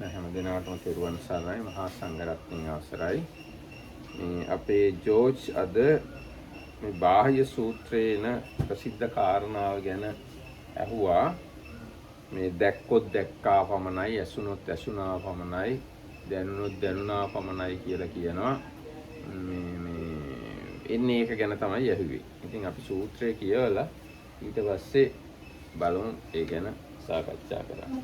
හැම දිනකටම තෙරුවන් සරණයි මහා සංඝරත්නයේ අවසරයි. මේ අපේ ජෝර්ජ් අද මේ බාහ්‍ය සූත්‍රේන ප්‍රසිද්ධ කාරණාව ගැන ඇහුවා. මේ දැක්කොත් දැක්කා පමණයි, ඇසුනොත් ඇසුනා පමණයි, දැනුනොත් දැනුනා පමණයි කියලා කියනවා. මේ එන්නේ ඒක ගැන තමයි ඇහුවේ. ඉතින් අපි සූත්‍රය කියවලා ඊට පස්සේ බලමු ඒ ගැන සාකච්ඡා කරන්න.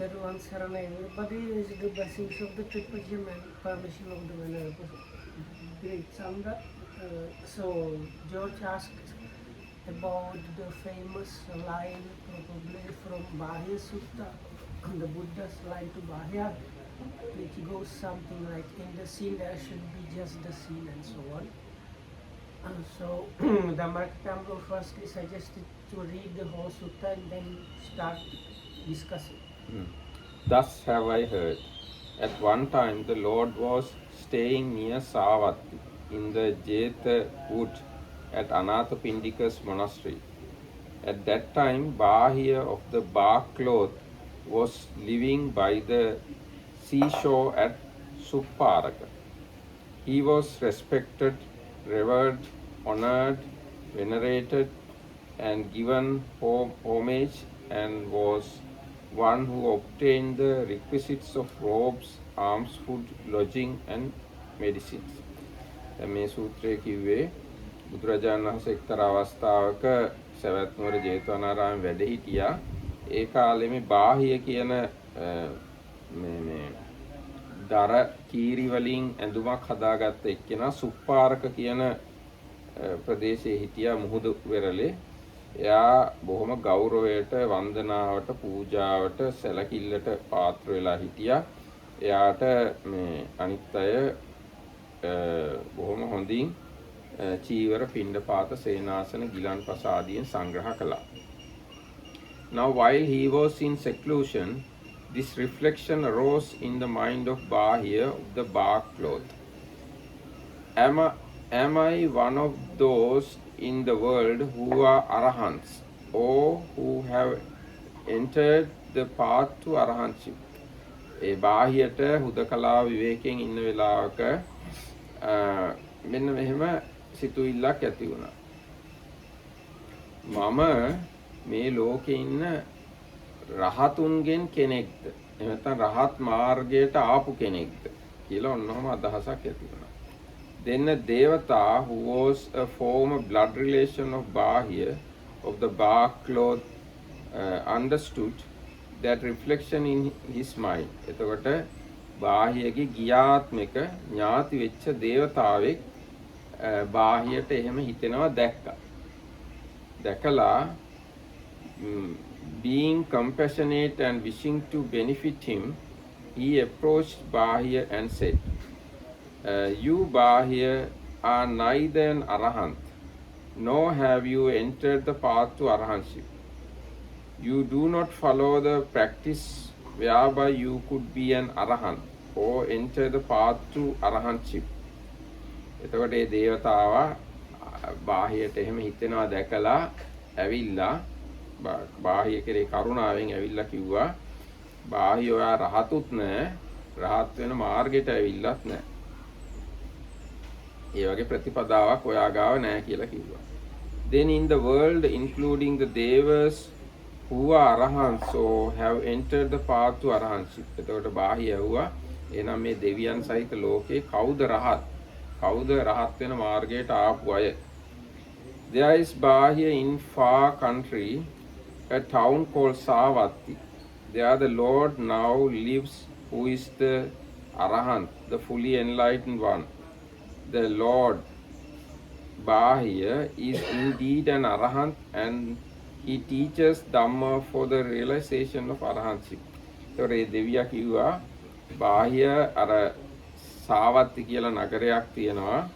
Everyone Sarana, everybody is the blessings of the Triple and permission of the Venerable Great Sangha. So George asked about the famous line probably from Bahiya Sutta, the Buddha's line to Bahiya, which goes something like, in the scene there should be just the scene and so on. And so the Marketambo firstly suggested to read the whole sutta and then start discussing. Thus have I heard. At one time the Lord was staying near Savatthi in the Jetha wood at Anathapindika's monastery. At that time Bahiya of the bark cloth was living by the seashore at Supparaka. He was respected, revered, honored, venerated and given homage and was one who obtained the requisites of robes, arms, food, lodging and medicines. මේ සූත්‍රයේ කිව්වේ බුදුරජාණන් වහන්සේ එක්තරා අවස්ථාවක සවැත් නුවර ජේතවනාරාමයේ වැඩ හිටියා. ඒ කාලේ මේ බාහිය කියන මේ දර කීරි වලින් ඇඳුමක් හදාගත්ත එක්කෙනා සුප්පාරක කියන ප්‍රදේශයේ හිටියා මුහුදු වෙරළේ. එයා බොහොම ගෞරවයට, වන්දනාවට, පූජාවට, සැලකිල්ලට පාත්‍ර වෙලා හිටියා. එයාට මේ අනිත් අය බොහොම හොඳින් චීවර, පිණ්ඩපාත, සේනාසන, ගිලන්පස ආදියෙන් සංග්‍රහ කළා. Now while he was in seclusion, this reflection arose in the mind of Bahiya of the bark cloth. Am I one of those in the world who are arahants or who have entered the path to arahantship? ඒ බාහියට හුදකලා විවේකයෙන් ඉන්න වෙලාවක මෙන්න මෙහෙම සිතුවිල්ලක් ඇති වුණා. මම මේ ලෝකේ ඉන්න රහතුන්ගෙන් කෙනෙක්ද? එහෙම නැත්නම් රහත් මාර්ගයට ආපු කෙනෙක්ද කියලා ඔන්නෝම අදහසක් ඇති වුණා. Then a devata who was a former blood relation of Bahiya of the bark cloth understood that reflection in his mind. එතකොට බාහියගේ ගියාත්මික ඥාති වෙච්ච දේවතාවෙක් බාහියට එහෙම හිතෙනවා දැක්කා. දැකලා being compassionate and wishing to benefit him, he approached Bahiya and said, you Bahiya are neither an arahant, nor have you entered the path to arahantship. You do not follow the practice whereby you could be an arahant or enter the path to arahantship. එතකොට මේ දේවතාවා බාහියට එහෙම හිතෙනවා දැකලා ඇවිල්ලා බාහිය කෙරේ කරුණාවෙන් ඇවිල්ලා කිව්වා බාහිය ඔයා රහතුත් නෑ, රහත් වෙන මාර්ගයට ඇවිල්ලත් නෑ. ඒ වගේ ප්‍රතිපදාවක් ඔයා ගාව නැහැ කියලා කිව්වා. Then in the world, including the devas who are arahants or have entered the path to arahantship. එතකොට බාහිය ඇහුවා එහෙනම් මේ දෙවියන් සහිත ලෝකේ කවුද රහත්? කවුද රහත් වෙන මාර්ගයට ආපු අය? There is Bahiya in far country, a town called Savatthi. There the Lord now lives, who is the arahant, the fully enlightened one. The Lord Bahiya is indeed an arahant and he teaches Dhamma for the realization of arahantship. So ඒ දෙවියා කිව්වා බාහිය අර සාවත්ති කියලා නගරයක් තියෙනවා.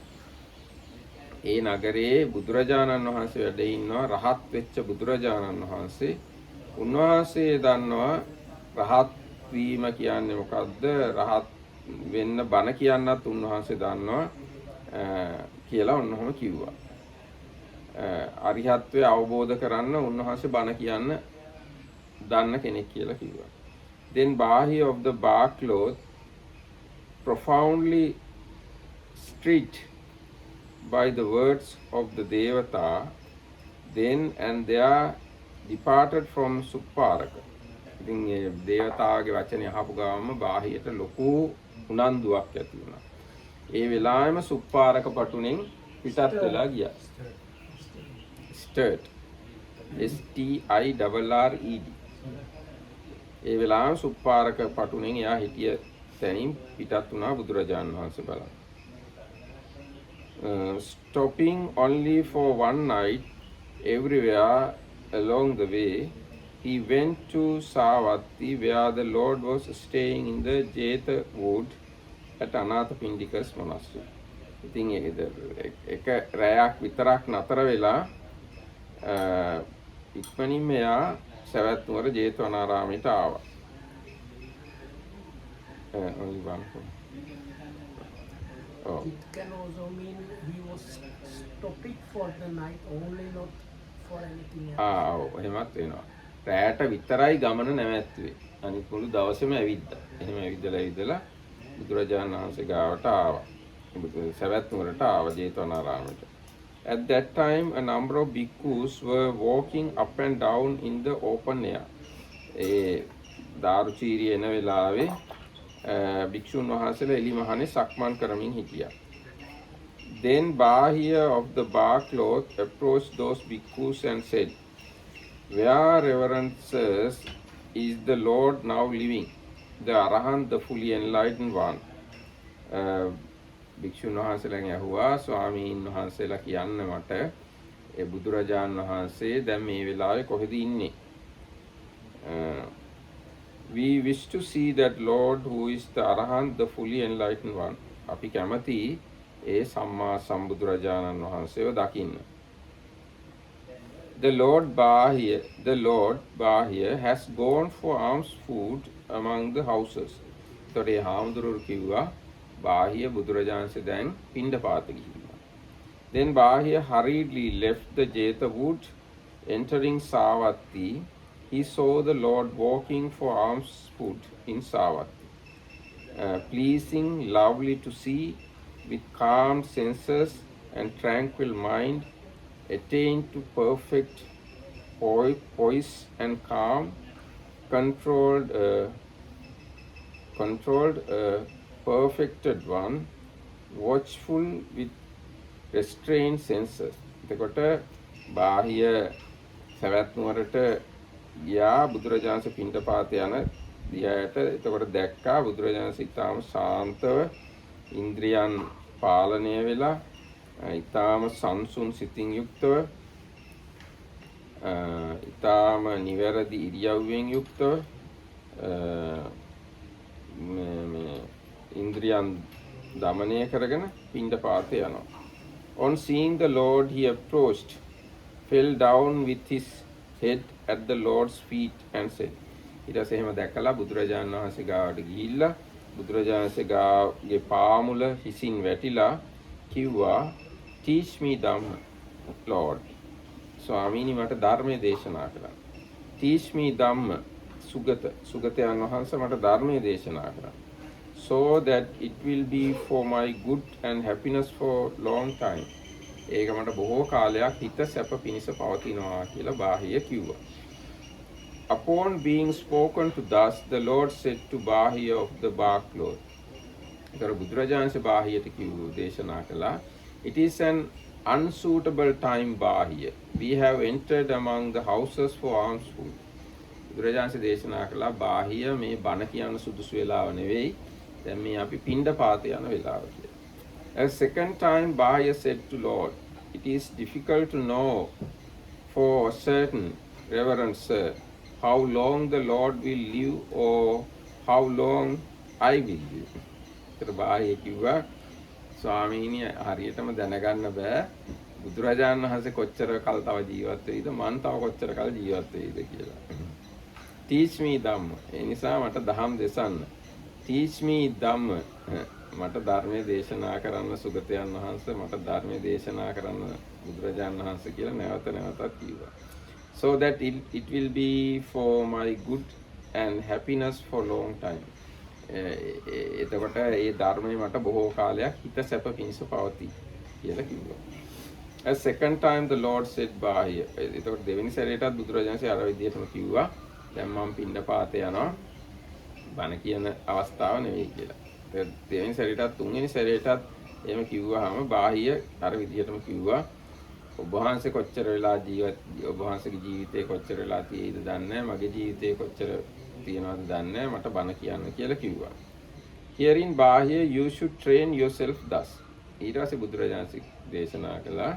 ඒ නගරේ බුදුරජාණන් වහන්සේ වැඩ ඉන්නවා, රහත් වෙච්ච බුදුරජාණන් වහන්සේ. උන්වහන්සේ දන්නවා රහත් වීම කියන්නේ මොකක්ද? රහත් වෙන්න බණ කියන්නත් උන්වහන්සේ දන්නවා කියලා ඔන්නෝම කිව්වා. අරිහත්ත්වය අවබෝධ කරන්න උන්වහන්සේ බණ කියන්න දන්න කෙනෙක් කියලා කිව්වා. Then Bahiya of the bark cloth, profoundly strict by the words of the Devata, then and there departed from Supparaka. ඉතින් ඒ දේවතාවගේ වචනේ අහපු ගාම බාහියට ලොකු උනන්දුවක් ඇති වුණා. ඒ වෙලාවෙම සුප්පාරක පටුනෙන් පිටත් වෙලා ගියා. ස්ටර්ට් STIRRED. ඒ වෙලාවෙම සුප්පාරක පටුනෙන් එයා හිටිය තැනින් පිටත් වුණා බුදුරජාණන් වහන්සේ බලන්න. Stopping only for one night everywhere along the way, he went to Savatthi, where the Lord was staying in the Jetha wood at Anathapindika's monastery. ඉතින් එක රැයක් විතරක් නතර වෙලා ඉක්මනින්ම එයා සවැත් නුවර ජේතවනාරාමයට ආවා. Only one. Oh. It can also mean he was stopping for the night only, not for anything else. එහෙමත් වෙනවා. රැයට විතරයි ගමන නැවැත්තුවේ. අනිත් මුළු දවසේම ඇවිද්දා. එහෙම ඇවිදලා බුදුරජාණන් වහන්සේ ගාවට ආවා. සවැත් නුවරට ආවා ජේතවනාරාමයට. At that time, a number of bhikkhus were walking up and down in the open air. Daruciriya එන වෙලාවේ භික්ෂුන් වහන්සේලා එළි මහනේ සක්මන් කරමින් හිටියා. Then Bahiya of the bark cloth approached those bhikkhus and said, "Where, reverences, is the Lord now living, the Arahant, the fully enlightened one?" භික්ෂුන් වහන්සේලාගෙන් ඇහුවා, ස්වාමීන් වහන්සේලා කියන්න මට ඒ බුදුරජාණන් වහන්සේ දැන් මේ වෙලාවේ කොහෙද ඉන්නේ? We wish to see that Lord who is the Arahant, the fully enlightened one. අපි කැමති ඒ සම්මා සම්බුදුරජාණන් වහන්සේව දකින්න. The Lord Bahiya has gone for alms food among the houses. එතකොට ඒ හාමුදුරුවෝ කිව්වා Bahiya බුදුරජාණන්සේ දැන් පිණ්ඩපාත ගිහිල්ලා. Then Bahiya hurriedly left the Jetha wood, entering Savatthi. He saw the Lord walking for alms food in Savatthi. Pleasing, lovely to see, with calm senses and tranquil mind, attained to perfect poise and calm, controlled, perfected one, watchful with restrained senses. එතකොට බාහිය සවැත් නුවරට ගියා බුදුරජාණන්සේ පිණ්ඩපාත යන දිහාට. එතකොට දැක්කා බුදුරජාණන්සේ ඉතාම ශාන්තව ඉන්ද්‍රියන් පාලනය වෙලා ඉතාම සංසුන් සිතින් යුක්තව ඉතාම නිවැරදි ඉරියව්වෙන් යුක්තව ඉන්ද්‍රියන් දමනය කරගෙන පිණ්ඩපාතේ යනවා. On seeing the Lord, he approached, fell down with his head at the Lord's feet and said, ඊට පස්සේ එහෙම දැකලා බුදුරජාණන් වහන්සේ ගාවට ගිහිල්ලා බුදුරජාණන්සේ ගාගේ පාමුල හිසින් වැටිලා කිව්වා, teach me Dhamma, Lord. ස්වාමීනි මට ධර්මයේ දේශනා කරන්න. teach me Dhamma, සුගතයන් වහන්සේ මට ධර්මයේ දේශනා කරන්න. So that it will be for my good and happiness for long time. ඒක මට බොහෝ කාලයක් හිත සැප පිණිස පවතිනවා කියලා බාහිය කිව්වා. Upon being spoken to thus, the Lord said to Bahiya of the bark cloth. ඒතර බුදුරජාණන්සේ බාහියට කිව්ව දේශනා කළා, it is an unsuitable time, Bahiya. We have entered among the houses for alms food. බුදුරජාණන්සේ දේශනා කළා බාහිය මේ බණ කියන සුදුසු වෙලාව නෙවෙයි. දැන් මේ අපි පිණ්ඩපාත යන වෙලාව කියලා. A second time Bahiya said to Lord, it is difficult to know for certain, reverend sir, how long the Lord will live or how long I will live. ඒතර බාහිය කිව්වා ස්වාමීනි හරියටම දැනගන්න බෑ බුදුරජාණන් වහන්සේ කොච්චර කල් තව ජීවත් වෙයිද මං තව කොච්චර කල් ජීවත් වෙයිද කියලා. teach me Dhamma. ඒ නිසා මට දහම් දෙසන්න. teach me Dhamma. මට ධර්මයේ දේශනා කරන්න සුගතයන් වහන්සේ මට ධර්මයේ දේශනා කරන්න බුදුරජාණන් වහන්සේ කියලා නැවත නැවතත් කිව්වා. So that it will be for my good and happiness for long time. එතකොට ඒ ධර්මයේ මට බොහෝ කාලයක් හිත සැප පිණිස පවතී කියලා කිව්වා. A second time the Lord said Bahiya. එතකොට දෙවෙනි සැරේටත් බුදුරජාණන්සේ අර විදිහටම කිව්වා. දැන් මම පින්නපාතේ යනවා. බණ කියන අවස්ථාව නෙවෙයි කියලා. දෙවෙනි සැරේටත් තුන්වෙනි සැරේටත් එහෙම කිව්වහම Bahiya අර විදිහටම කිව්වා. ඔබ වහන්සේ කොච්චර වෙලා ඔබ වහන්සේගේ ජීවිතේ කොච්චර වෙලා තියෙයිද දන්නේ නැහැ. මගේ ජීවිතේ කොච්චර තියෙනවද දන්නේ නැහැ. මට බණ කියන්න කියලා කිව්වා. Here in Bahiya you should train yourself thus. ඊට පස්සේ බුදුරජාණන් දේශනා කළා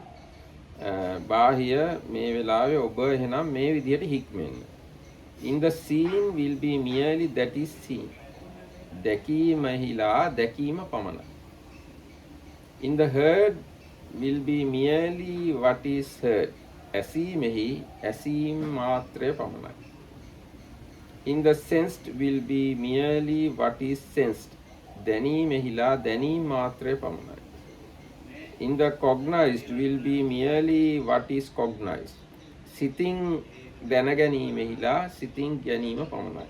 Bahiya මේ වෙලාවේ ඔබ එහෙනම් මේ විදිහට හික්මෙන්න. In the seen will be merely that is seen. දැකීමෙහිලා දැකීම පමණයි. In the heard will be merely what is heard. ඇසීමෙහි ඇසීම මාත්‍රය පමණයි. In the sensed will be merely what is sensed. දැනීමෙහිලා දැනීම මාත්‍රය පමණයි. In the cognized will be merely what is cognized. සිතින් දැනගැනීමෙහිලා සිතින් ගැනීම පමණයි.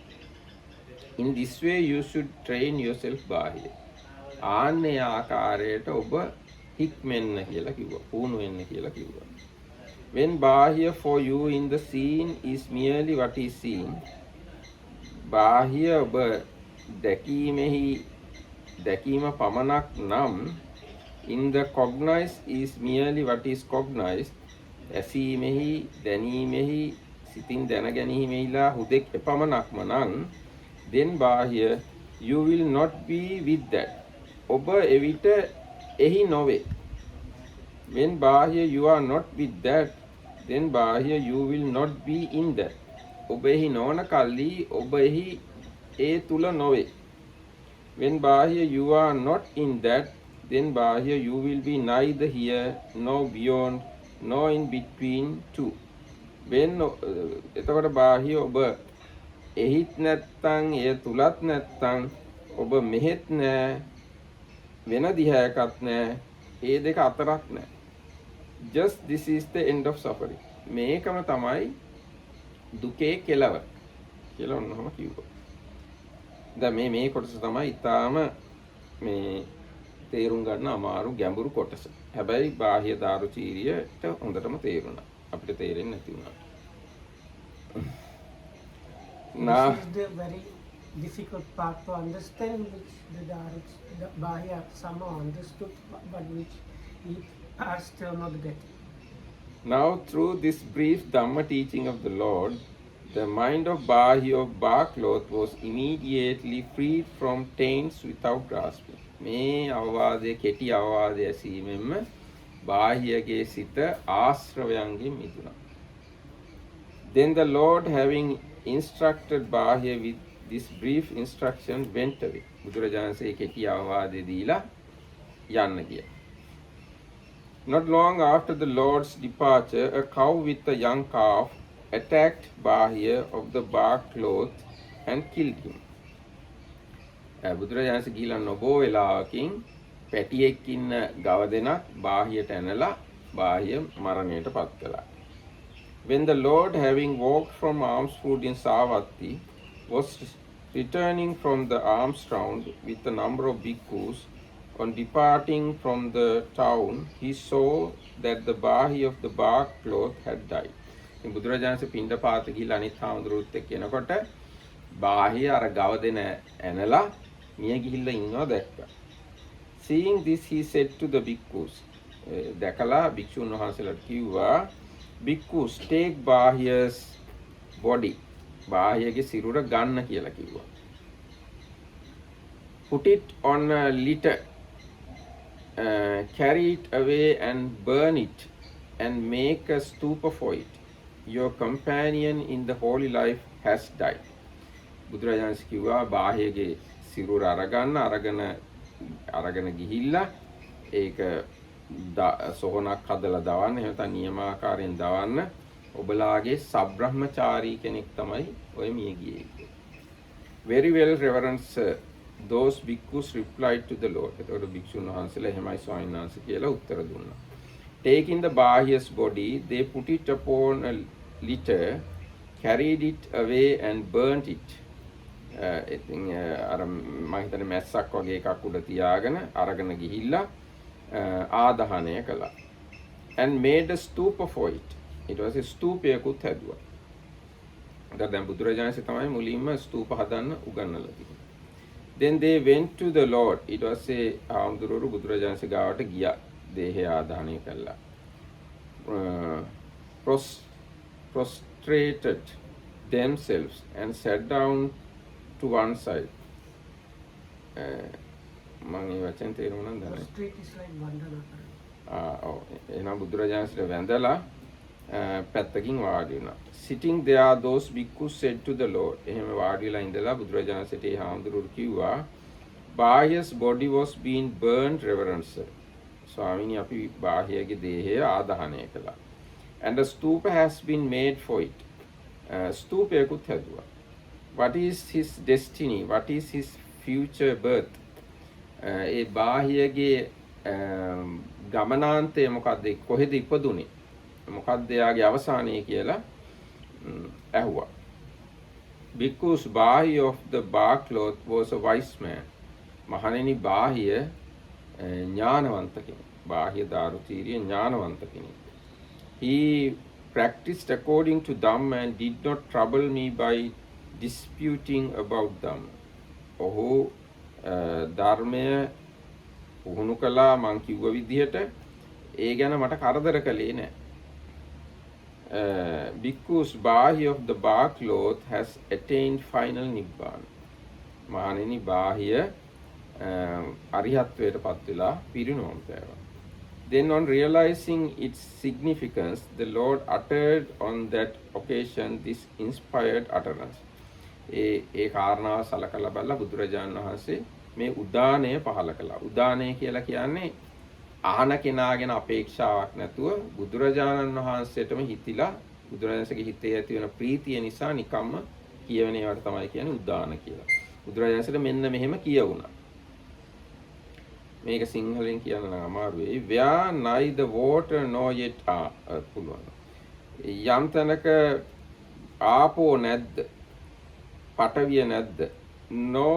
In this way you should train yourself Bahiya. ආන්නේ ආකාරයට ඔබ හික්මෙන්න කියලා කිව්වා. පුහුණු වෙන්න කියලා කිව්වා. When Bahiya for you in the seen is merely what is seen. Bahiya ඔබ දැකීමෙහි දැකීම පමණක් නම් in the cognized is merely what is cognized. ඇසීමෙහි දැනීමෙහි සිතින් දැනගැනීමෙහිලා හුදෙක් එපමණක්ම නම් then Bahiya you will not be with that. ඔබ එවිට එහි නොවේ. When Bahiya you are not with that, then Bahiya you will not be in that. ඔබ එහි නොවන කල්ලි ඔබ එහි ඒ තුල නොවේ. When Bahiya you are not in that, then Bahiya you will be neither here nor beyond nor in between two. When එතකොට Bahiya ඔබ එහිත් නැත්තම් එය තුලත් නැත්තම් ඔබ මෙහෙත් නැහැ වෙන දිහායකත් නැහැ ඒ දෙක අතරක් නැහැ. Just this is the end of suffering. මේකම තමයි දුකේ කෙලවර කියලා ඔන්නෝම කිව්වා. දැන් මේ කොටස තමයි ඊටාම මේ තේරුම් ගන්න අමාරු ගැඹුරු කොටස. හැබැයි බාහ්‍ය දාරුචීරියට හොඳටම තේරුණා. අපිට තේරෙන්නේ නැති වුණා. This is the very difficult part to understand, which the Bahiya somehow understood, but which we are still not getting. Now, through this brief Dhamma teaching of the Lord, the mind of Bahiya of Barcloth was immediately freed from taints without grasping. මේ අවවාදයේ කෙටි අවවාදය ඇසීමෙන්ම බාහියගේ සිත ආශ්‍රවයන්ගෙන් මිදුණා. Then the Lord, having instructed Bahiya with this brief instruction, went away. බුදුරජාණන්සේ කෙටි අවවාදය දීලා යන්න ගියා. Not long after the Lord's departure, a cow with a young calf attacked Bahiya of the bark cloth and killed him. බුදුරජාණන්සේ ගිහිලා නොබෝ වෙලාවකින් පැටියෙක් ඉන්න ගව දෙනක් බාහියට ඇනලා බාහිය මරණයට පත් කළා. When the Lord, having walked from alms food in Savatthi, was returning from the alms round with a number of bhikkhus, on departing from the town, he saw that the Bahiya of the bark cloth had died. In බුදුරජාණන්සේ පින්ඩපාත ගිහිලා අනිත් හාමුදුරුවොත් එක්ක එනකොට බාහිය අර ගව දෙන ඇනලා මිය ගිහිල්ලා ඉන්නවා දැක්කා. Seeing this, he said to the bhikkhus, දැකලා භික්ෂුන් වහන්සේලාට කිව්වා, bhikkhus, take Bahiya's body. බාහියගේ සිරුර ගන්න කියලා කිව්වා. Put it on a litter, carry it away and burn it, and make a stupa for it. Your companion in the holy life has died. බුදුරජාණන් කිව්වා බාහියගේ සිරුර අරගෙන ගිහිල්ලා ඒක සොහනක් හදලා දවන්න එහෙම නැත්නම් නියමාකාරයෙන් දවන්න. ඔබලාගේ සබ්‍රහ්මචාරී කෙනෙක් තමයි ඔය මිය ගියේ. Very well, Reverend Sir, those bhikkhus replied to the Lord. එතකොට භික්ෂුන් වහන්සේලා එහෙමයි ස්වාමීන් වහන්සේ කියලා උත්තර දුන්නා. Taking the Bahiya's body, they put it upon a litter, carried it away and burnt it. ඉතින් අර මම හිතන්නේ මැස්සක් වගේ එකක් උඩ තියාගෙන අරගෙන ගිහිල්ලා ආදාහනය කළා. And made a stupa for it. ඊට පස්සේ ස්තූපයකුත් හැදුවා. දැන් බුදුරජාණන්සේ තමයි මුලින්ම ස්තූප හදන්න උගන්වලා තියෙන්නේ. Then they went to the Lord. ඊට පස්සේ ආම්දුරරු බුදුරජාණන්සේ ගාවට ගියා. දේහය ආදාහනය කළා. Prostrated themselves and sat down to one side. මම ඒ වචෙන් තේරුම නම් දන්නේ. Prostrate is like වන්දනා කරනවා. ඔව් එහෙනම් බුදුරජාණන්සේ වැඳලා පැත්තකින් වාඩි වුණා. Sitting there those bhikkhus said to the Lord. එහෙම වාඩි වෙලා ඉඳලා බුදුරජාණන්සේට ඒ හාමුදුරුවෝ කිව්වා Bahiya's body was being burned reverence. ස්වාමීනි අපි බාහියගේ දේහය ආදාහනය කළා. And a stupa has been made for it. ස්තූපයකුත් හැදුවා. What is his destiny? What is his future birth? ඒ බාහියගේ ගමනාන්තය මොකද්ද? කොහෙද ඉපදුනේ? මොකද්ද යාගේ අවසානය කියලා ඇහුවා. Because Bahiya of the bar cloth was a wise man. මහණෙනි බාහිය ඥානවන්ත කෙනෙක්. බාහිය දාරුචීරිය ඥානවන්ත කෙනෙක්. He practiced according to Dhamma and did not trouble me by disputing about Dhamma. ඔහු ධර්මය පුහුණු කළා මං කිව්ව විදිහට ඒ ගැන මට කරදර කළේ නැහැ. Because Bahiya of the bar cloth has attained final Nibbana. මහණෙනි බාහිය අරිහත්වයට පත් වෙලා පිරිනොම් පෑවා. Then on realizing its significance, the Lord uttered on that occasion this inspired utterance. ඒ කාරණාව සලකලා බලලා බුදුරජාණන් වහන්සේ මේ උදානය පහල කළා. උදානය කියලා කියන්නේ අහන කෙනාගෙන අපේක්ෂාවක් නැතුව බුදුරජාණන් වහන්සේටම හිතිලා බුදුරජාණන්සේගේ හිතේ ඇති වෙන ප්‍රීතිය නිසා නිකම්ම කියවෙන ඒවාට තමයි කියන්නේ උදාන කියලා. බුදුරජාණන්සේට මෙන්න මෙහෙම කියවුණා. මේක සිංහලෙන් කියන්න නම් අමාරුයි. Where neither water nor yet පුළුවන්. යම් තැනක ආපෝ නැද්ද? පටවිය නැද්ද? No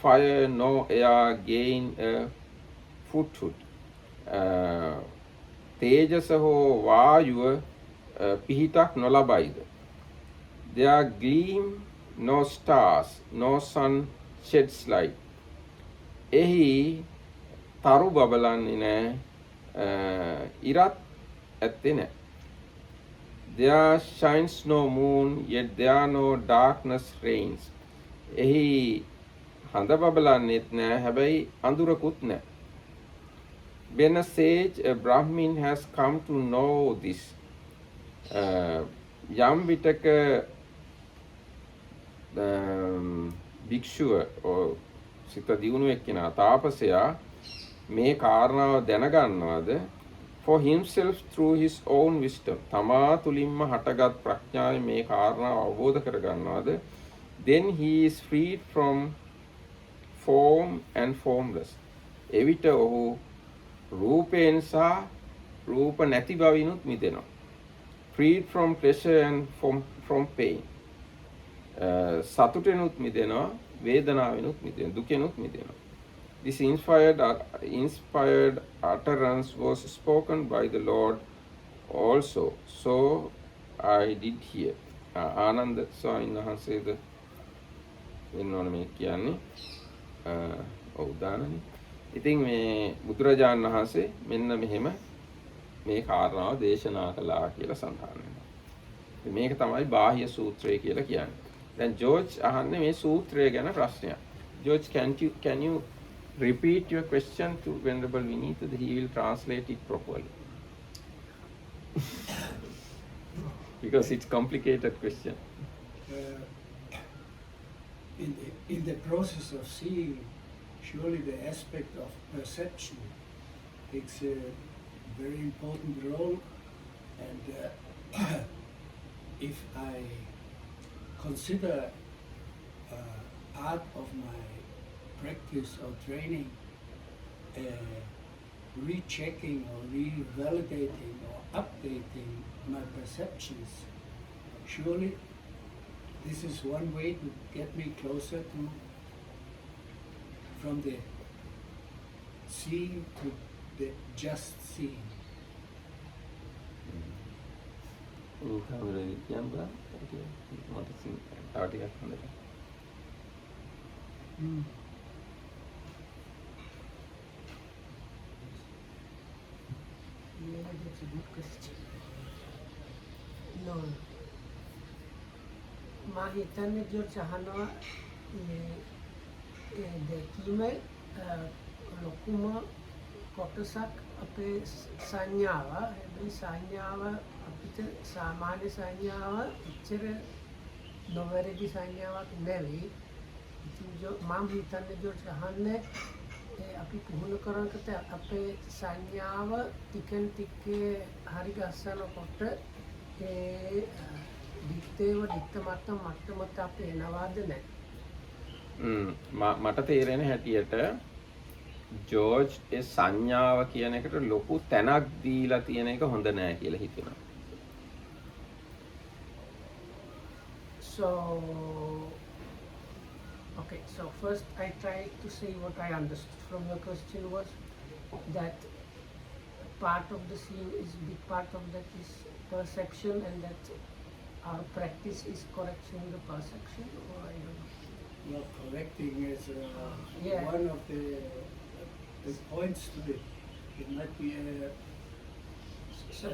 fire no air gain a foothood. තේජස හෝ වායුව පිහිටක් නොලබයිද? There gleam no stars, no sun sheds light. එහි තරු බබලන්නේ නැහැ. ඉරත් ඇත්තේ නැහැ. There shines no moon, yet there no darkness reigns. එහි හඳ බබලන්නේත් නැහැ. හැබැයි අඳුරකුත් නැහැ. When a sage, a Brahmin has come to know this, යම් විටක භික්ෂුව සිත දියුණු එක්කෙනා තාපසයා මේ කාරණාව දැනගන්නවද for himself through his own wisdom තමා තුලින්ම හටගත් ප්‍රඥාවෙන් මේ කාරණාව අවබෝධ කරගන්නවද then he is freed from form and formless එවිට ඔහු රූපයෙන් සහ රූප නැති බවිනුත් මිදෙනවා freed from pleasure and from pain සතුටෙනුත් මිදෙනවා වේදනාවෙනුත් මිදෙනවා දුකෙනුත් මිදෙනවා This inspired utterance was spoken by the Lord also. So I did hear. Ananda Swami Wahanseද වෙන්න ඕන මේ කියන්නේ ඔව් දානනේ. ඉතින් මේ බුදුරජාණන් වහන්සේ මෙන්න මෙහෙම මේ කාරණාව දේශනා කළා කියලා සඳහන් වෙනවා. මේක තමයි බාහ්‍ය සූත්‍රය කියලා කියන්නේ. දැන් ජෝර්ජ් අහන්නේ මේ සූත්‍රය ගැන ප්‍රශ්නයක්. George, can you repeat your question to Venerable Vinita? He will translate it properly. Because it's complicated question. In the process of seeing, surely the aspect of perception takes a very important role. And if I consider part of my practice or training, rechecking or re-validating or updating my perceptions, surely this is one way to get me closer to from the seeing to the just seeing. Yeah, that's a good question. No. මා හිතන්නේ George අහනවා දැකීම ලොකුම කොටසක් අපේ සංඥාව. හැබැයි සංඥාව අපිට සාමාන්‍ය සංඥාව එච්චර නොවැරදි සංඥාවක් නෙවෙයි. ඉතින් මම හිතන්නේ ජෝර්ජ් අහන්නේ අපි පුහුණු කරනකොට අපේ සංඥාව ටිකෙන් ටික හරි ගස්සනකොට දිත්තේව දිත්ත මට්ටමට අපේ එනවාද නැහැ. මට තේරෙන හැටියට ජෝර්ජ් ඒ සංඥාව කියන එකට ලොකු තැනක් දීලා තියෙන එක හොඳ නෑ කියලා හිතෙනවා. So, okay, so first I tried to say what I understood from your question was that part of the seeing is big part of that is perception and that our practice is correcting the perception, or I don't know. Well, correcting is Yeah. one of the points to it. It might be So,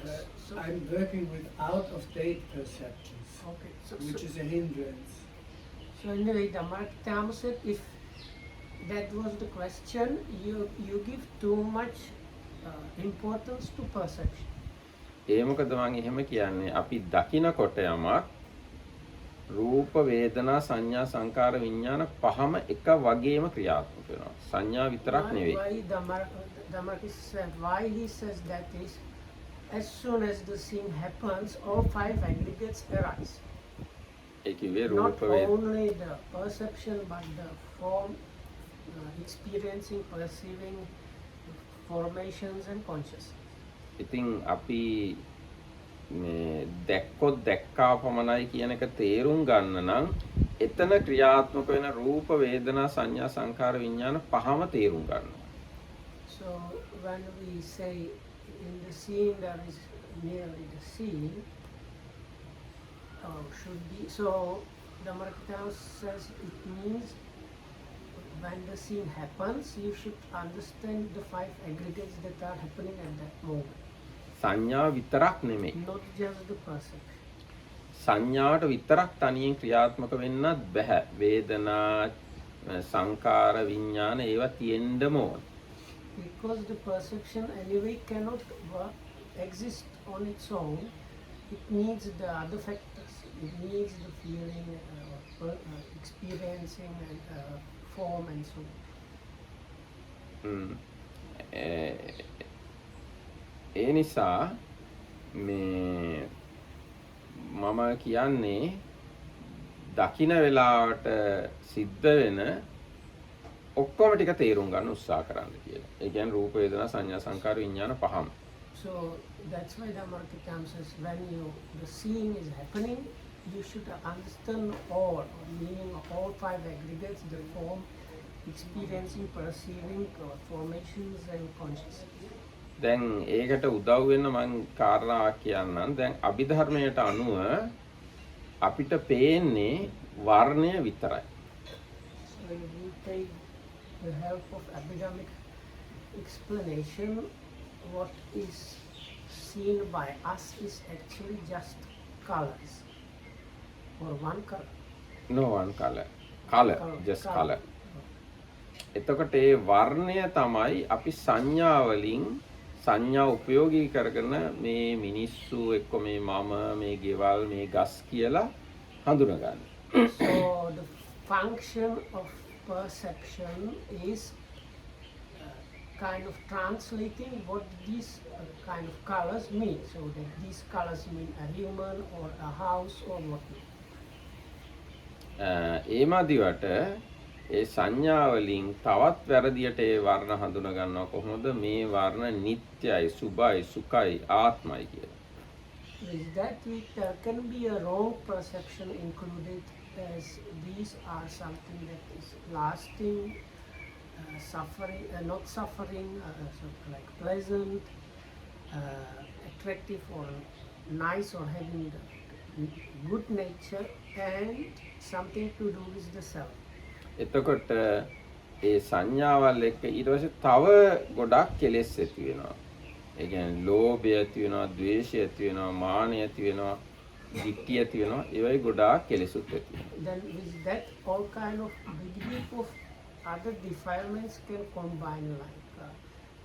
I'm working with out-of-date perceptions, okay, which is a hindrance. So anyway, the Mark Tam said if that was the question, you give too much importance to perception. ඒ මොකද මම එහෙම කියන්නේ අපි දකිනකොට යමක් රූප වේදනා සංඥා සංකාර විඥාන පහම එක වගේම ක්‍රියාත්මක වෙනවා. සංඥා විතරක් නෙවෙයි. Why he says that is, as soon as the scene happens, all five aggregates arise. ඒ කිව්වේ Not රූප වේදනා only the perception, but the form, experiencing, perceiving, formations and consciousness. ඉතින් අපි මේ දැක්කොත් දැක්කා පමණයි කියන එක තේරුම් ගන්න නම් එතන ක්‍රියාත්මක වෙන රූප වේදනා සංඥා සංකාර විඥාන පහම තේරුම් ගන්නවා. So when we say in the scene there is merely the scene, should be so the Marketau says it means when the scene happens you should understand the five aggregates that are happening at that moment. සංඥා විතරක් නෙමෙයි. Not just the perception. සංඥාවට විතරක් තනියෙන් ක්‍රියාත්මක වෙන්නත් බෑ. වේදනා සංකාර විඥාන ඒවා තියෙන්නම ඕන. Because the perception anyway cannot exist on its own, it needs the other factors. It needs the feeling, experiencing, and form and so on. ඒ නිසා මේ මම කියන්නේ දකින වෙලාවට සිද්ධ වෙන ඔක්කොම ටික තේරුම් ගන්න උත්සාහ කරන්න කියලා. ඒ කියන්නේ රූප වේදනා සංඥා සංකාර විඥාන පහම. So that's why the Markitam says when the seeing is happening, you should understand all, meaning all five aggregates, the form, experiencing, perceiving, formations and consciousness. දැන් ඒකට උදව් වෙන්න මම කාරණාවක් කියන්නම්. දැන් අභිධර්මයට අනුව අපිට පේන්නේ වර්ණය විතරයි. So if we take the help of academic explanation, what is seen by us is actually just colors, or one color. No one color. Color, just color. එතකොට ඒ වර්ණය තමයි අපි සංඥා වලින් සංඥා උපයෝගී කරගෙන මේ මිනිස්සු එක්ක මේ මම මේ ගෙවල් මේ ගස් කියලා හඳුනගන්නේ. So the function of perception is kind of translating what these kind of colors mean. So that these colors mean a human or a house or what. ඒ මදිවට ඒ සංඥා වලින් තවත් වැරදියට ඒ වර්ණ හඳුන ගන්නවා කොහොමද මේ වර්ණ නිට්ටයයි සුභයි සුඛයි ආත්මයි කියලා. Is that there can be a wrong perception included as these are something that is lasting, suffering, not suffering, so like pleasant, attractive or nice or having the good nature and something to do with the self. එතකොට ඒ සංඥාවල් එක්ක ඊට පස්සේ තව ගොඩක් කෙලෙස් ඇති වෙනවා. ඒ කියන්නේ ලෝභය ඇති වෙනවා, ද්වේෂය ඇති වෙනවා, මානය ඇති වෙනවා, දික්තිය ඇති වෙනවා. ඒවයි ගොඩාක් කෙලෙසුත් ඇති වෙනවා. Then with that all kind of big heap of other defilements can combine like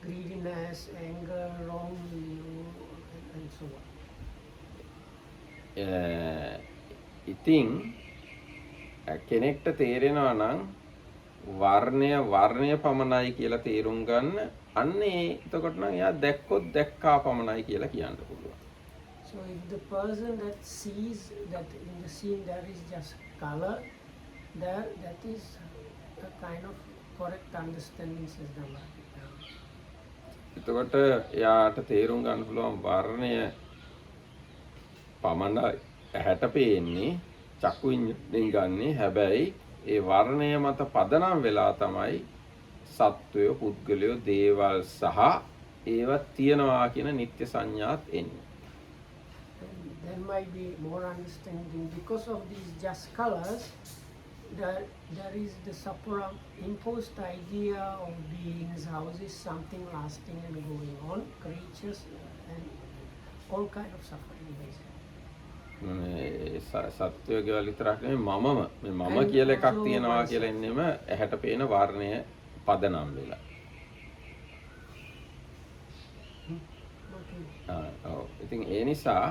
greediness, anger, wrong view and so on. ඉතින් කෙනෙක්ට තේරෙනවා නම් වර්ණය පමණයි කියලා තේරුම් ගන්න අන්නේ එතකොට නම් එයා දැක්කොත් දැක්කා පමණයි කියලා කියන්න පුළුවන්. So if the person that sees that in the scene there is just color, there that is a kind of correct understanding, says the Lord. එතකොට එයාට තේරුම් ගන්න පුළුවන් වර්ණය පමණයි ඇහැට පේන්නේ චක්කු විඤ්ඤාණයෙන් ගන්නේ. හැබැයි ඒ වර්ණය මත පදනම් වෙලා තමයි සත්වය, පුද්ගලයෝ, දේවල් සහ ඒවා තියනවා කියන නිත්‍ය සංඥාත් එන්නේ. There might be more understanding because of these just colors. There is the imposed idea of beings, houses, something lasting and going on, creatures, and all kind of suffering basically. සත්වයෝගේ විතරක් නෙමෙයි මම කියලා එකක් තියනවා කියලා එන්නෙම ඇහැට පේන වර්ණය පදනම් වෙලා. ඔව්. ඉතින් ඒ නිසා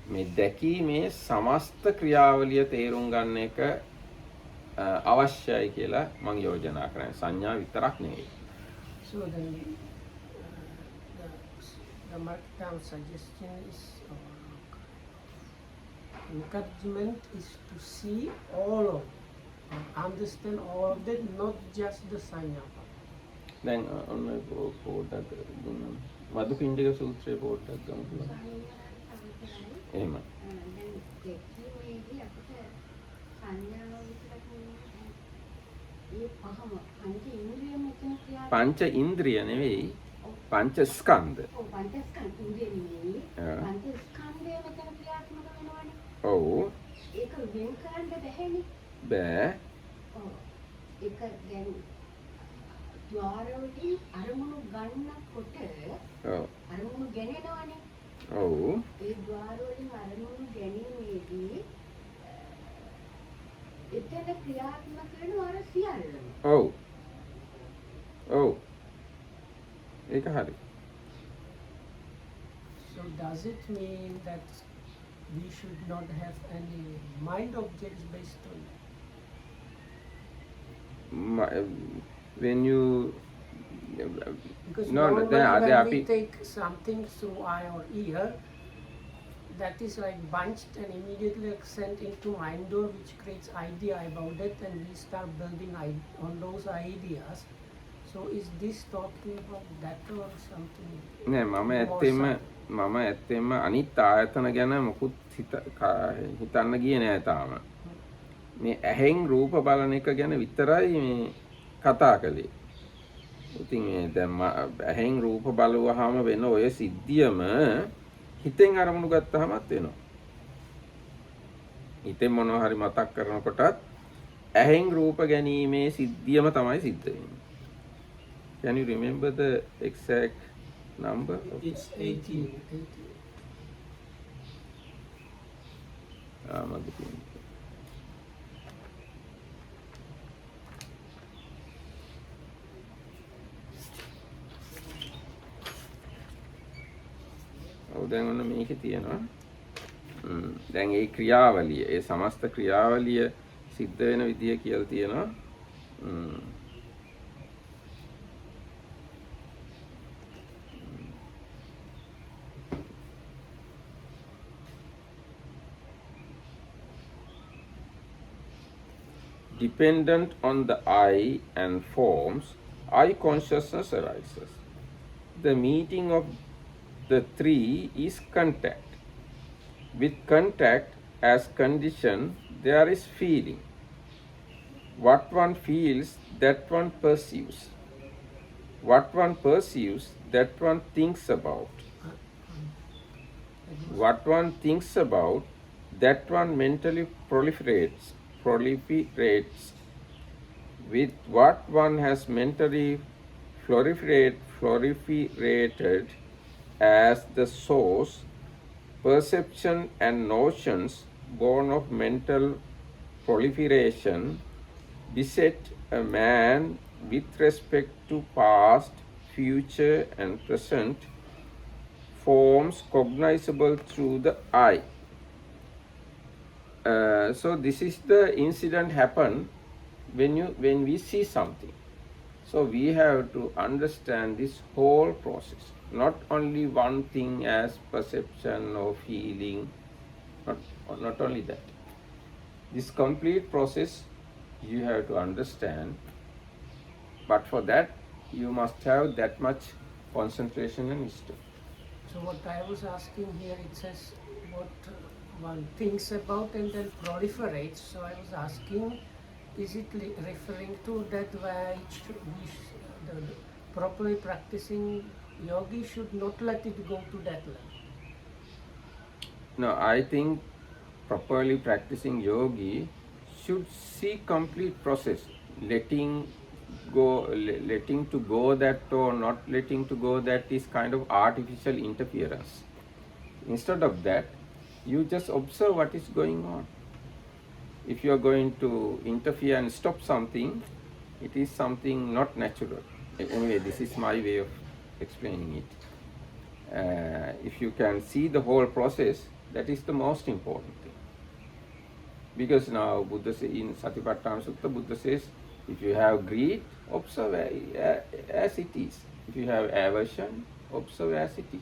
මේ දැකීමේ සමස්ත ක්‍රියාවලිය තේරුම් ගන්න එක අවශ්‍යයි කියලා මම යෝජනා කරන්නේ. සංඥා විතරක් නෙවෙයි. So then the Markdown suggestion is encouragement is to see all of it, understand all of that, not just the sanya. දැන් ඔන්න පොඩ්ඩක් මදුපිණ්ඩික සූත්‍රයේ පොඩ්ඩක් ගමු. එහෙම. පංච ඉන්ද්‍රිය නෙවෙයි පංච ස්කන්ධ. ඔව් පංච ස්කන්ධ ඉන්ද්‍රිය නෙවෙයි. පංච ස්කන්ධය මෙතන ක්‍රියාත්මක වෙනවනේ. ඔව්. ඒක වෙන් කරන්න බැහැනේ. බෑ. ඔව්. ඒක දැන් ద్వාරවලින් අරමුණු ගන්නකොට ඔව්. අරමුණු ගෙනෙනවනේ. ඔව්. ඒ ద్వාරවලින් අරමුණු ගැනීමේදී එතන ක්‍රියාත්මක වෙනවා අර සියල්ලම. ඔව්. ඔව්. ඒක හරි. So does it mean that we should not have any mind objects based on it? When you Because no, normally then when we take something through eye or ear, that is like bunched and immediately sent into mind door, which creates idea about it, and we start building on those ideas. So is this talking about that or something? නෑ මම ඇත්තෙම අනිත් ආයතන ගැන මොකුත් හිතන්න ගියේ නෑ තාම. මේ ඇහෙන් රූප බලන එක ගැන විතරයි මේ කතා කළේ. ඉතින් මේ දැන් ඇහෙන් රූප බලුවාම වෙන ඔය සිද්ධියම හිතෙන් අරමුණු ගත්තාමත් වෙනවා. හිතෙන් මොනවා හරි මතක් කරනකොටත් ඇහෙන් රූප ගැනීමේ සිද්ධියම තමයි සිද්ධ වෙන්නේ. Can you remember the exact number? It's 18. දැන් ඔන්න මේකේ තියෙනවා. දැන් ඒ ක්‍රියාවලිය, ඒ සමස්ත ක්‍රියාවලිය සිද්ධ වෙන විදිය කියලා තියෙනවා. Dependent on the eye and forms, eye consciousness arises. The meeting of the three is contact. With contact, as condition, there is feeling. What one feels, that one perceives. What one perceives, that one thinks about. What one thinks about, that one mentally proliferates. With what one has mentally proliferated as the source, perception and notions born of mental proliferation beset a man with respect to past, future, and present forms cognizable through the eye. So this is the incident happen when we see something. So we have to understand this whole process, not only one thing as perception or feeling, not only that. This complete process you have to understand, but for that you must have that much concentration and wisdom. So what I was asking here, it says what one thinks about and then proliferates. So I was asking, is it referring to that the properly practicing yogi should not let it go to that level? No, I think properly practicing yogi should see complete process, letting to go that or not letting to go that is kind of artificial interference. Instead of that, you just observe what is going on. If you are going to interfere and stop something, it is something not natural. Anyway, this is my way of explaining it. If you can see the whole process, that is the most important thing. Because now Buddha says in Satipatthana Sutta, Buddha says, if you have greed, observe as it is. If you have aversion, observe as it is.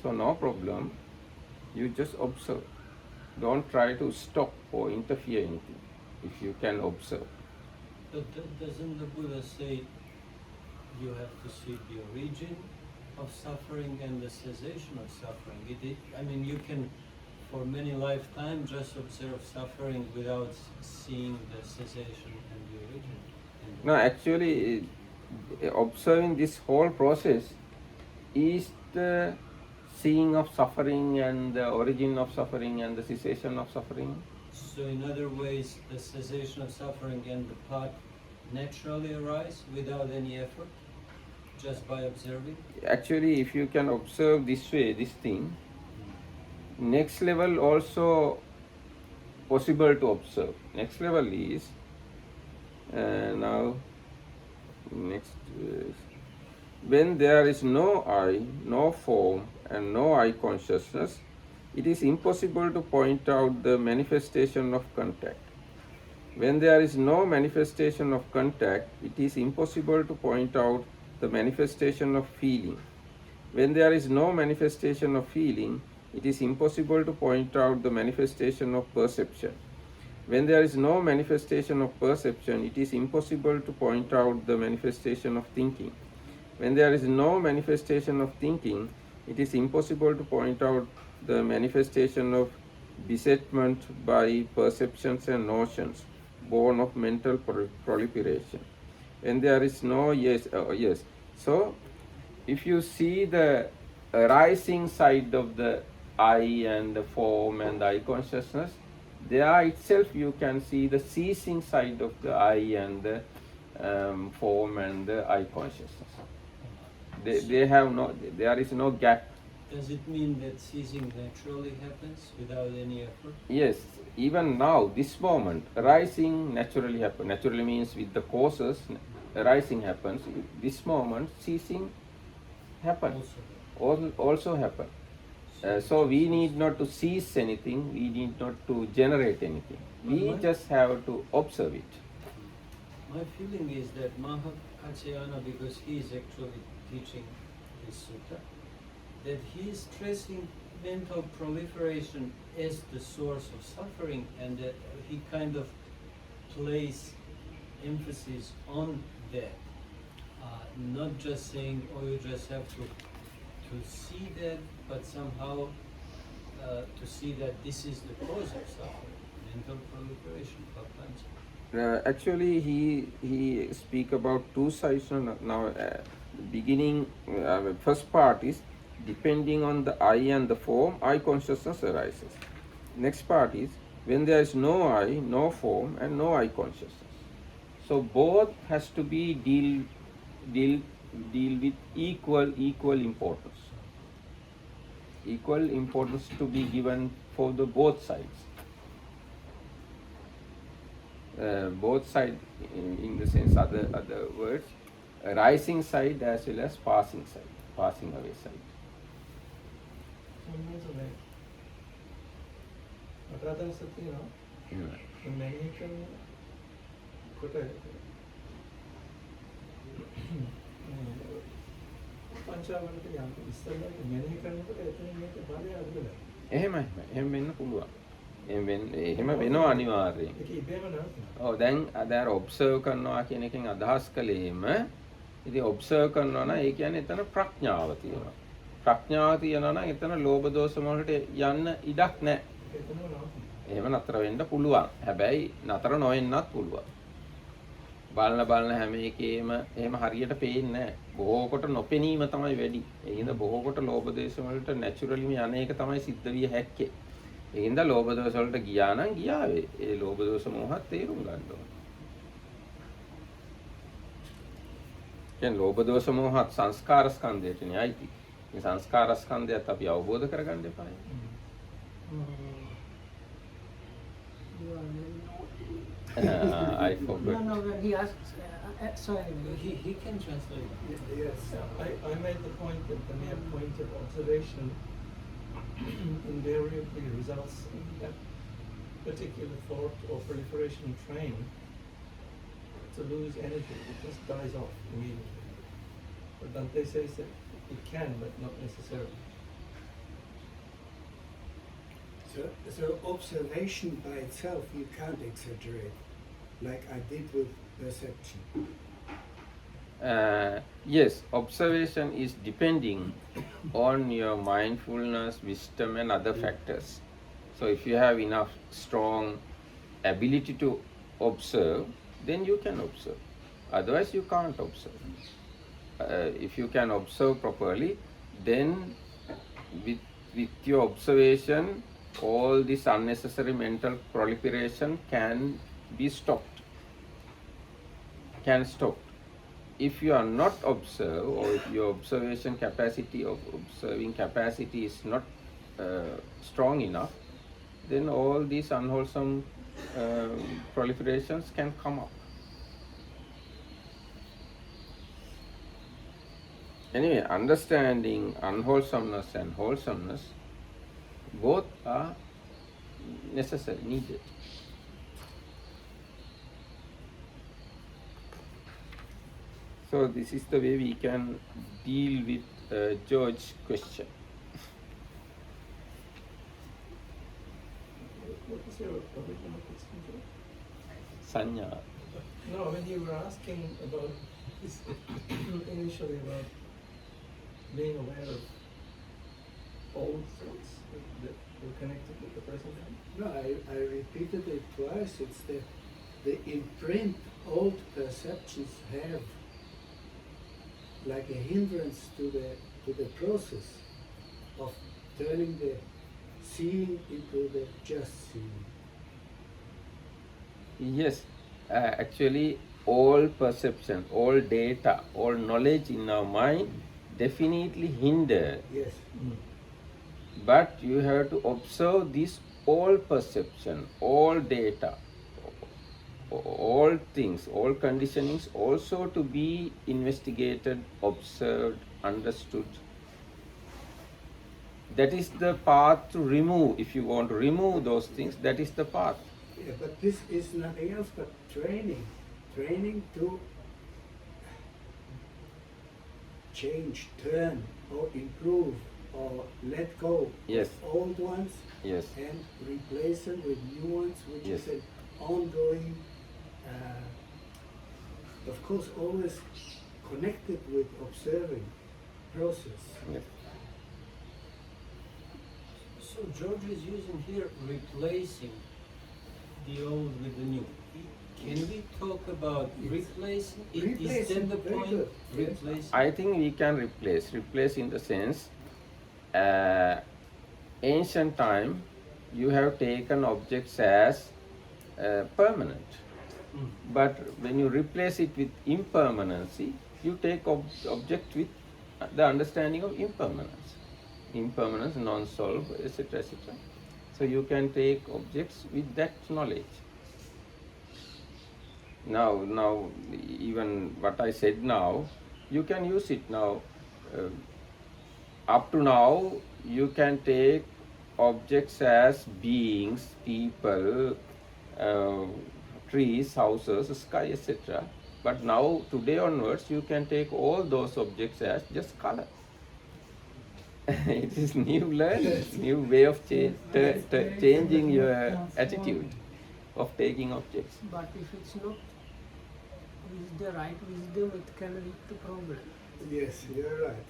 So no problem, you just observe. Don't try to stop or interfere anything if you can observe. But doesn't the Buddha say you have to see the origin of suffering and the cessation of suffering? You can for many lifetimes just observe suffering without seeing the cessation and the origin. No, actually, observing this whole process is the seeing of suffering and the origin of suffering and the cessation of suffering. So in other ways, the cessation of suffering and the path naturally arise without any effort, just by observing? Actually, if you can observe this way, this thing, next level also possible to observe. Next level is, now, next is, when there is no I, no form, and no I consciousness, it is impossible to point out the manifestation of contact. When there is no manifestation of contact, it is impossible to point out the manifestation of feeling. When there is no manifestation of feeling, it is impossible to point out the manifestation of perception. When there is no manifestation of perception, it is impossible to point out the manifestation of thinking. When there is no manifestation of thinking, it is impossible to point out the manifestation of besetment by perceptions and notions born of mental proliferation. When there is no yes. So, if you see the arising side of the I and the form and the I consciousness, there itself you can see the ceasing side of the I and the form and the I consciousness. There is no gap. Does it mean that ceasing naturally happens without any effort? Yes, even now, this moment, arising naturally happens. Naturally means with the causes, arising happens. This moment, ceasing happens. Also happen. So we need not to cease anything, we need not to generate anything. We just have to observe it. My feeling is that Mahakaccayana, because he is actually teaching this sutta, that he is stressing mental proliferation as the source of suffering, and that he kind of places emphasis on that. Not just saying, oh, you just have to see that, but somehow to see that this is the cause of suffering, mental proliferation, papancha. Actually, he speak about two sides now. Beginning, first part is depending on the I and the form, I consciousness arises. Next part is when there is no I, no form, and no I consciousness. So both has to be deal with equal importance. Equal importance to be given for the both sides. Both side in the sense other words, rising side as well as passing away side. එහෙම වෙන්න පුළුවන්. එහෙම වෙනවා අනිවාර්යෙන්. ඔව් දැන් අර observe කරනවා කියන එකෙන් අදහස් කළේම ඉතින් ඔබ්සර්ව් කරනවා නම් ඒ කියන්නේ එතන ප්‍රඥාව තියෙනවා. ප්‍රඥාව තියෙනවා නම් එතන ලෝභ දෝෂ වලට යන්න ඉඩක් නැහැ. එහෙම නතර වෙන්න පුළුවන්. හැබැයි නතර නොවෙන්නත් පුළුවන්. බලන හැම එකේම එහෙම හරියට පේන්නේ නැහැ. බොහෝ කොට නොපෙනීම තමයි වැඩි. ඒ හින්දා බොහෝ කොට ලෝභ දේශ වලට නැචරලිම යන එක තමයි සිද්ධ විය හැක්කේ. ඒ හින්දා ලෝභ දෝෂ වලට ගියා නම් ගියාවේ. ඒ ලෝභ දෝෂ මොහත් තේරුම් ගන්න ඕනේ. දැන් ලෝභ දෝෂ මොහත් සංස්කාර ස්කන්ධයටනේ අයිති. මේ සංස්කාර ස්කන්ධයත් අපි අවබෝධ කරගන්න එපායි. I forgot. No, he asks. Sorry. He can translate. Yes. I made the point that the mere point of observation invariably results in that particular thought or proliferation train to lose energy. It just dies off immediately. But Dante says that it can, but not necessarily. So observation by itself you can't exaggerate, like I did with perception. Yes, observation is depending on your mindfulness, wisdom, and other factors. So if you have enough strong ability to observe, then you can observe. Otherwise, you can't observe. If you can observe properly, then with your observation, all this unnecessary mental proliferation can be stopped. If you are not observe, or if your observation capacity of observing capacity is not strong enough, then all these unwholesome proliferations can come up. Anyway, understanding unwholesomeness and wholesomeness, both are necessary, needed. So this is the way we can deal with George's question. What was your original question, George? Sanya. No, when you were asking about this initially about being aware of old thoughts that were connected with the present time. No, I repeated it twice. It's the imprint old perceptions have, like a hindrance to the process of turning the seeing into the just seeing. Yes, actually all perception, all data, all knowledge in our mind definitely hinder. Yes. But you have to observe this all perception, all data, all things, all conditionings also to be investigated, observed, understood. That is the path to remove. If you want to remove those things, that is the path. Yeah, but this is nothing else but training. Training to change, turn, or improve, or let go Yes. of old ones Yes. and replace them with new ones, which Yes. is an ongoing, of course, always connected with observing process. Yes. So George is using here replacing the old with the new. Can we talk about replacing? Is that Replacing, the very point? good, yes. Replacing. I think we can replace in the sense, ancient time, you have taken objects as permanent. Mm. But when you replace it with impermanency, you take object with the understanding of impermanence, non-solve, etc., etc. So you can take objects with that knowledge. Now, even what I said now, you can use it now. Up to now, you can take objects as beings, people, uh, trees, houses, sky, etc. But now, today onwards, you can take all those objects as just color. It is new learning, new way of changing your attitude of taking objects. But if it's not with the right wisdom, it can lead to problem. Yes, you're right.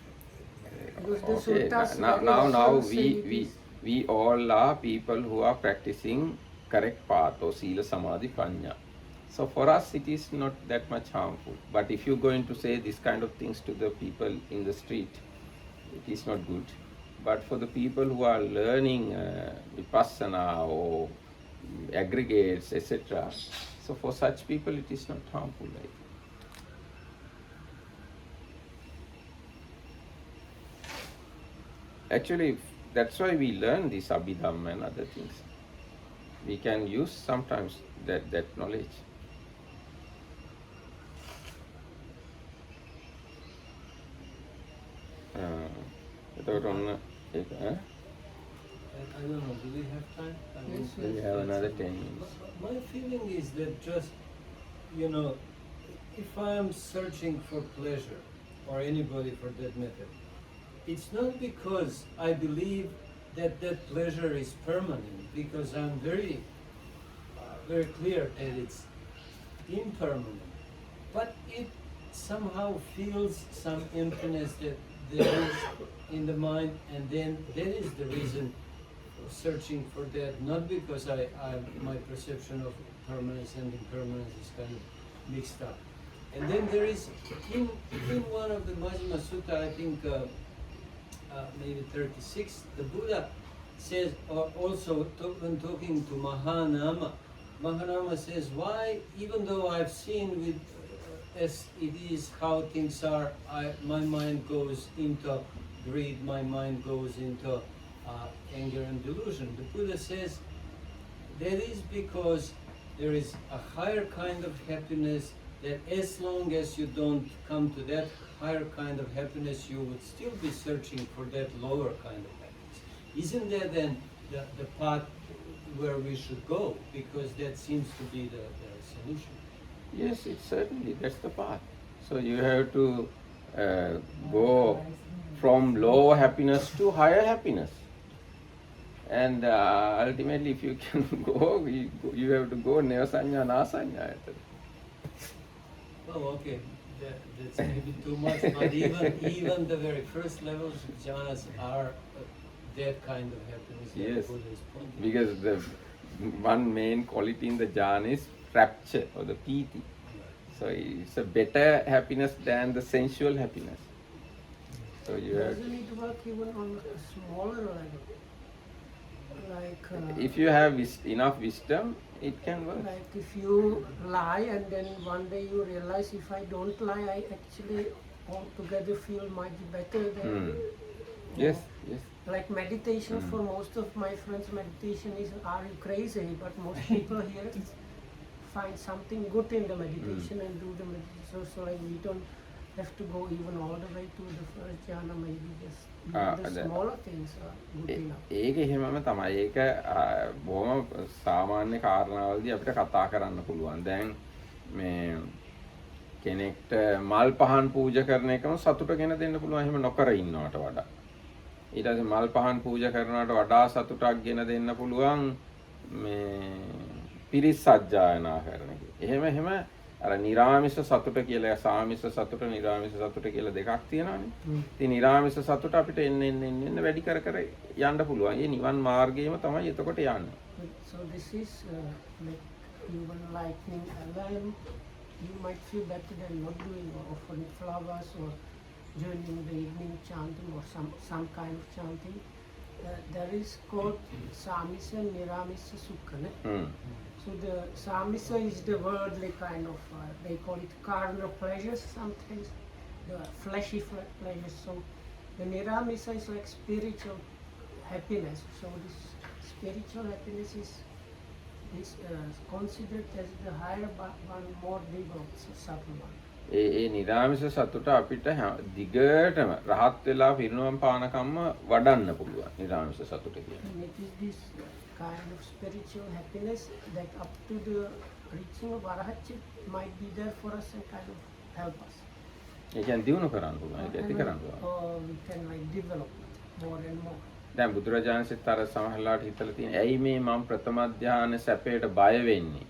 Because the Okay, suttas now, very now, now often say it is- we all are people who are practicing correct path or sila, samadhi, prajna. So for us, it is not that much harmful. But if you're going to say this kind of things to the people in the street, it is not good. But for the people who are learning vipassana or aggregates, etc., so for such people, it is not harmful. I think. Actually, that's why we learn this Abhidhamma and other things. We can use sometimes that knowledge. එතකොට ඔන්න ඒක I don't know, do we have time? Yes, we have another 10 minutes. My feeling is that just, you know, if I am searching for pleasure, or anybody for that matter, it's not because I believe that that pleasure is permanent, because I'm very clear that it's impermanent. But it somehow feels some emptiness that there is in the mind, and then that is the reason for searching for that, not because my perception of permanence and impermanence is kind of mixed up. And then there is, in one of the Majjhima Sutta, I think maybe 36, the Buddha says, also when talking to Mahanama says, why, even though I've seen with as it is how things are, my mind goes into greed, my mind goes into anger and delusion. The Buddha says that is because there is a higher kind of happiness, that as long as you don't come to that higher kind of happiness, you would still be searching for that lower kind of happiness. Isn't that then the path where we should go? Because that seems to be the solution. Yes, it's certainly, that's the path. So you have to go from low happiness to higher happiness. And ultimately, if you can go, you have to go neva-sanya, na-sanya. Oh, okay. That's maybe too much, but even the very first levels of jhanas are that kind of happiness that Yes, Buddha is pointing. because the one main quality in the jhana is rapture or the piti. So it's a better happiness than the sensual happiness. So you have, Doesn't it work even on a smaller level? Like if you have enough wisdom, it can work. like if you lie and then one day you realize if I don't lie, I actually altogether feel much better than. Yes, yes. Like meditation for most of my friends, meditation is, are you crazy? But most people here find something good in the meditation and do the meditation. So like we don't have to go even all the way to the first jhana, maybe just the smaller things are good enough. ඒක එහෙමම තමයි. ඒක බොහොම සාමාන්‍ය කාරණාවලදී අපිට කතා කරන්න පුළුවන්. දැන් මේ කෙනෙක්ට මල් පහන් පූජා කරන එකම සතුට ගෙන දෙන්න පුළුවන් එහෙම නොකර ඉන්නවට වඩා. ඊට පස්සේ මල් පහන් පූජා කරනවට වඩා සතුටක් ගෙන දෙන්න පුළුවන් මේ පිරිස් සජ්ජායනා කරන එක. එහෙම අර නිරාමිෂ සතුට කියලා සාමිෂ සතුට නිරාමිෂ සතුට කියලා දෙකක් තියෙනවානේ. ඉතින් නිරාමිෂ සතුට අපිට එන්න වැඩි කර කර යන්න පුළුවන්. ඒ නිවන් මාර්ගයේම තමයි එතකොට යන්නේ. So this is like even lighting a lamp. You might feel better than not doing or offering flowers or joining the evening chanting or some kind of chanting. There is called Samisa and Niramisa Sukha. So the Samisa is the worldly kind of, they call it carnal pleasures sometimes, the fleshy pleasures. So the Niramisa is like spiritual happiness. So this spiritual happiness is considered as the higher one, more developed, subtle one. ඒ නිරාමිෂ සතුට අපිට දිගටම රහත් වෙලා පිරිනවම් පානකම්ම වඩන්න පුළුවන් නිරාමිෂ සතුට කියන්නේ. And it is this kind of spiritual happiness that up to the reaching of Arahantship might be there for us and kind of help us. ඒ කියන්නේ දිනු කරන්න පුළුවන්. ඒක ඇති කරන්න පුළුවන්. Or we can like develop it more and more. දැන් බුදුරජාණන්සේත් අර සමහරලාට හිතලා තියෙන ඇයි මේ මම ප්‍රථම ධානය සැපයට බය වෙන්නේ?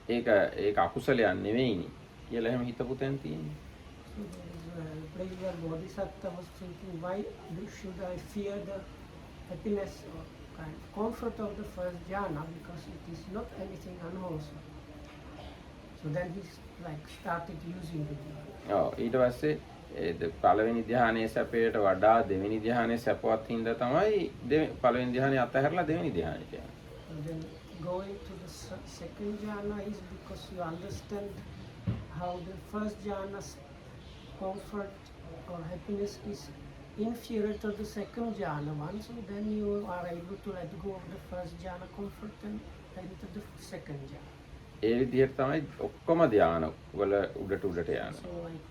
ඒක අකුසලයක් නෙවෙයිනේ කියලා එහෙම හිතපු තැන තියෙන්නේ. So there is a place where Bodhisattva was thinking, why should I fear the happiness or kind of comfort of the first jhana, because it is not anything unwholesome. So then he like started using the jhana. ඔව් ඊට පස්සේ පළවෙනි ධානයේ සැපයට වඩා දෙවෙනි ධානයේ සැපවත් හින්දා තමයි පළවෙනි ධානයේ අතහැරලා දෙවෙනි ධානයට යන්නේ. And then going to the second jhana is because you understand how the first jhana's comfort or happiness is inferior to the second jhana one. So then you are able to let go of the first jhana comfort and enter the second jhana. ඒ විදිහට තමයි ඔක්කොම ධාන වල උඩට යන්නේ. So like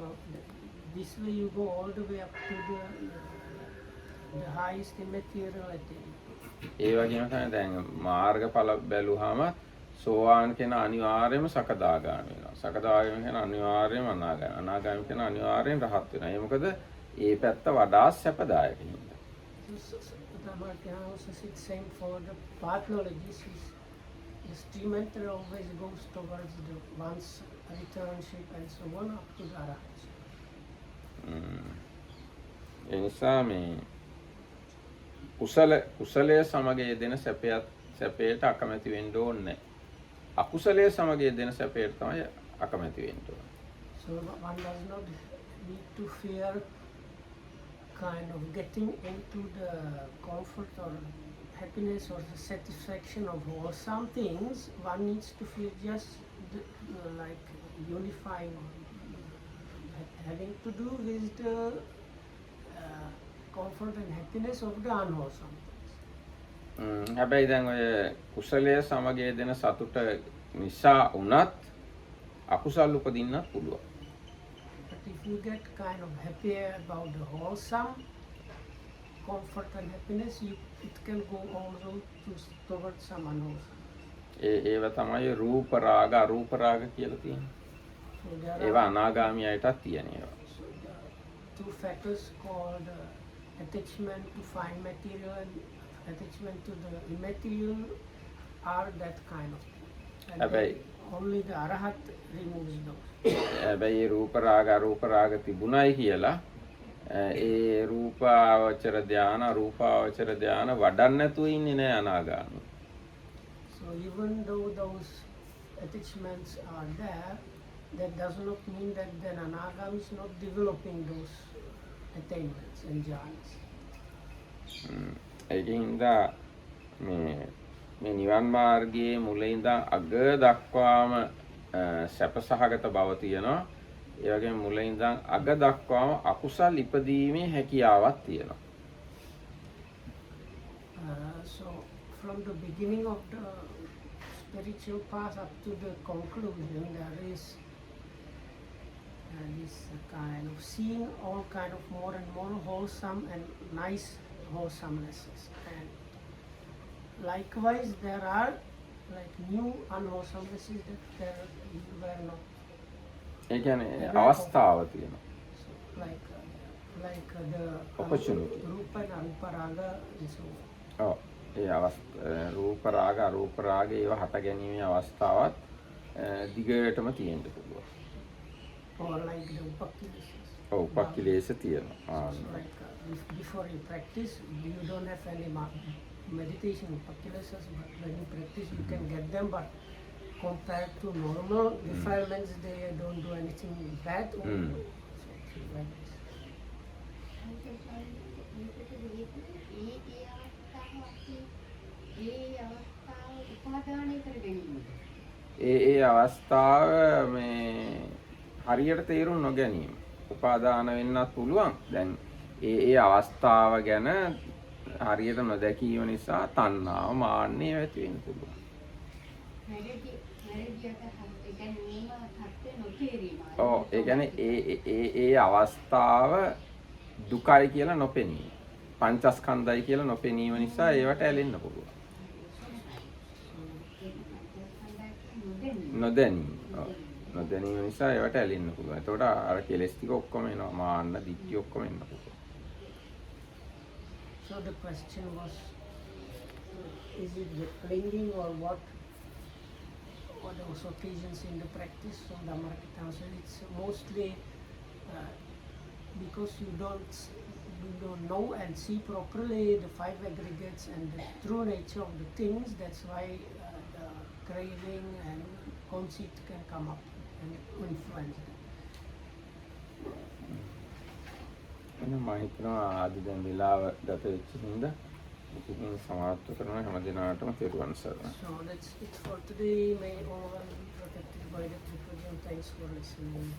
this way you go all the way up to the highest immaterial attainment. ඒ වගේම තමයි දැන් මාර්ගඵල බැලුවාම සෝවාන් කෙනා අනිවාර්යයෙන්ම සකදාගාමී වෙනවා. සකදාගාමී කෙනා අනිවාර්යයෙන්ම අනාගාමී. අනාගාමී කෙනා අනිවාර්යයෙන් රහත් වෙනවා. ඒ මොකද ඒ පැත්ත වඩා සැපදායක හින්දා. So Dhamma also said same for the path knowledge. The stream always goes towards the one's returnship and so on up to the arahantship. ඒ නිසා මේ කුසලයේ සමග යෙදෙන සැපයට අකමැති වෙන්න ඕනේ. අකුසලයේ සමග යෙදෙන සැපයට තමයි අකමැති වෙන්න ඕනේ. So one does not need to fear kind of getting into the comfort or happiness or the satisfaction of wholesome things. One needs to feel just like unifying, having to do with the comfort and happiness of the unwholesome things. හැබැයි දැන් ඔය කුසලයේ සමග යෙදෙන සතුට නිසා උනත් අකුසල් උපදින්නත් පුළුවන්. But if you get kind of happier about the wholesome comfort and happiness, it can go also towards some unwholesome. ඒව තමයි රූප රාග අරූප රාග කියලා තියෙන්නේ. So there ඒවා are අනාගාමී අයටත් තියෙන ඒවා. so there are two factors called attachment to fine material and attachment to the immaterial are that kind of thing. And Habai. then only the Arahat removes those. හැබැයි රූප රාග අරූප රාග තිබුණයි කියලා ඒ රූපාවචර ධාන රූපාවචර ධාන වඩන්න නැතුව ඉන්නේ නෑ අනාගාමී. So even though those attachments are there, that does not mean that then Anagami is not developing those attainments and jhanas. ඒකින්ද මේ නිවන් මාර්ගයේ මුල ඉඳන් අග දක්වාම සැපසහගත බව තියෙනවා. ඒ වගේම මුල ඉඳන් අග දක්වාම අකුසල් ඉපදීමේ හැකියාවක් තියෙනවා. So from the beginning of the spiritual path up to the conclusion, there is this kind of seeing all kind of more and more wholesome and nice wholesomenesses. And likewise, there are like new unwholesomenesses that there were not. ඒ කියන්නේ අවස්ථාව තියෙනවා. So like the Opportunity. Rupa and Arupa Raga and so on. ඔව්. ඒ රූප රාග අරූප රාග ඒවා හට ගැනීමේ අවස්ථාවත් දිගටම තියෙන්න පුළුවන්. Or like the upakilesas. ඔව් පක්ඛිලේශ තියෙනවා. So like before you practice, you don't have any meditation upakilesas, but when you practice, you can get them. But compared to normal defilements, they don't do anything bad. Or so it's like this. ඒ අවස්ථාව මේ හරියට තේරුම් නොගැනීම. උපාදාන වෙන්නත් පුළුවන්. දැන් ඒ අවස්ථාව ගැන හරියට නොදැකීම නිසා තණ්හාව මාන්නය ඇති වෙන්න පුළුවන්. ඔව් ඒ කියන්නේ ඒ අවස්ථාව දුකයි කියලා නොපෙනීම. පංචස්කන්ධයි කියලා නොපෙනීම නිසා ඒවට ඇලෙන්න පුළුවන්. නොදැනීම. නොදැනීම නිසා ඒවට ඇලෙන්න පුළුවන්. එතකොට අර කෙලස් ටික ඔක්කොම එනවා. මාන්න, දික්ටි ඔක්කොම එන්න පුළුවන්. So the question was, is it the clinging or what? Or those occasions in the practice of the Dhammakirtan? So it's mostly because you don't know and see properly the five aggregates and the true nature of the things. That's why the craving and conceit can come up and influence them. මම හිතනවා ආදි දැන් වෙලාව ගත වෙච්ච හින්දා ඉතින් සමාප්ත කරන හැම දිනාටම තෙරුවන් සරණයි. So that's it for today. May all be protected by the Tripodi, and thanks for listening.